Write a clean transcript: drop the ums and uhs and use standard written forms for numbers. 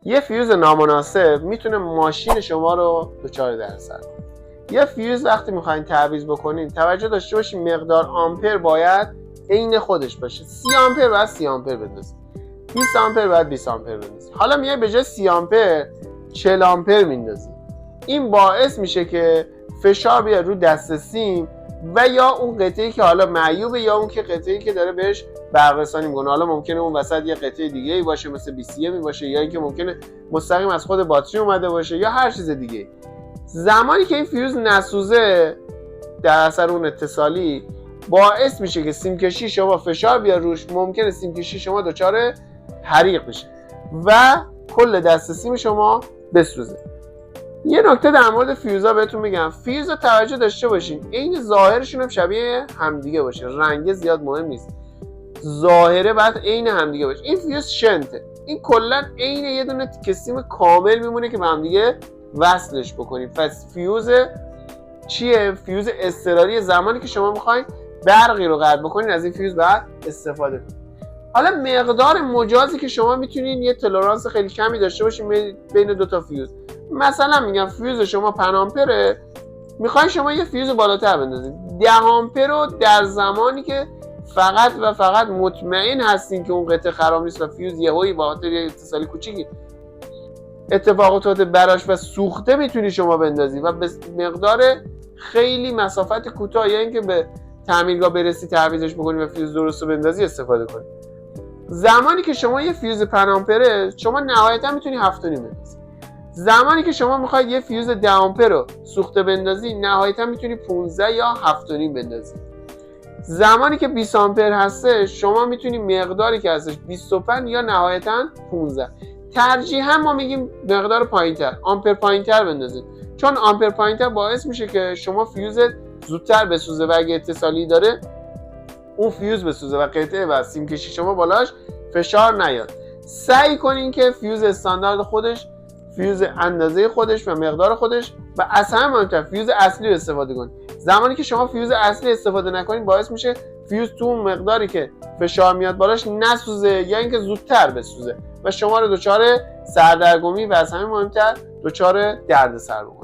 یه فیوز نامناسب میتونه ماشین شما رو دچار دردسر کنه. یه فیوز وقتی میخواین تعویض بکنین توجه داشته باشین مقدار آمپر باید عین خودش باشه. 30 آمپر باید 30 آمپر بندازید، 20 آمپر باید 20 آمپر بندازید. حالا میای به جای 30 آمپر 40 آمپر میندازید. این باعث میشه که فشار بیاد رو دست سیم و یا اون قطعه‌ای که حالا معیوبه یا اون که قطعه‌ای که داره بهش برق رسانی میکنه. حالا ممکنه اون وسط یه قطعه دیگه‌ای باشه مثل BCM باشه، یا اینکه ممکنه مستقیم از خود باتری اومده باشه یا هر چیز دیگه. زمانی که این فیوز نسوزه در اثر اون اتصالی باعث میشه که سیم کشی شما فشار بیاد روش، ممکنه سیم کشی شما دچار حریق بشه و کل دست سیم شما بسوزه. یه نکته در مورد فیوزا بهتون میگم، فیوزا توجه داشته باشین عین ظاهرشون هم شبیه همدیگه باشه، رنگ زیاد مهم نیست، ظاهره بعد عین همدیگه باشه. این فیوز شنته، این کلا عین یه دونه تیکه سیم کامل میمونه که به همدیگه وصلش بکنید. پس فیوز چیه؟ فیوز اضطراری. زمانی که شما میخواین برقی رو قطع بکنین از این فیوز بعد استفاده کنید. حالا مقدار مجازی که شما میتونین یه تولرانس خیلی کمی داشته باشین بین دو تا فیوز. مثلا میگم فیوز شما 5 آمپره، میخواین شما یه فیوز بالاتر بندازید 10 آمپر رو در زمانی که فقط و فقط مطمئن هستین که اون قطعه خراب نیست و فیوز یهویی با خاطر یه اتصالی کوچیکی اتفاق افتاده براش و سوخته میتونی شما بندازی و به مقدار خیلی مسافت کوتاه یا اینکه به تعمیرگاه برسی تعویضش بکنی و فیوز درستو بندازی استفاده کنی. زمانی که شما یه فیوز 5 آمپره شما نهایتا میتونی 7.5 بندازی. زمانی که شما میخواید یه فیوز 10 آمپر رو سوخته بندازی نهایتا میتونی 15 یا 7.5 بندازی. زمانی که 20 آمپر هسته شما میتونی مقداری که هستش 25 یا نهایتا 15. ترجیحاً ما میگیم مقدار پایینتر، آمپر پایینتر بندازید، چون آمپر پایینتر باعث میشه که شما فیوزت زودتر بسوزه و اگه اتصالی داره اون فیوز بسوزه و قطعه و سیم کشی شما بالاش فشار نیاد. سعی کنین که فیوز استاندارد خودش، فیوز اندازه خودش و مقدار خودش و اصلا مهمتر فیوز اصلی رو استفاده کنید. زمانی که شما فیوز اصلی استفاده نکنید باعث میشه فیوز تو اون مقداری که فشار میاد بالاش نسوزه یا اینکه زودتر بسوزه و شما رو دچار سردرگمی و از همه مهمتر دچار دردسر بکنه.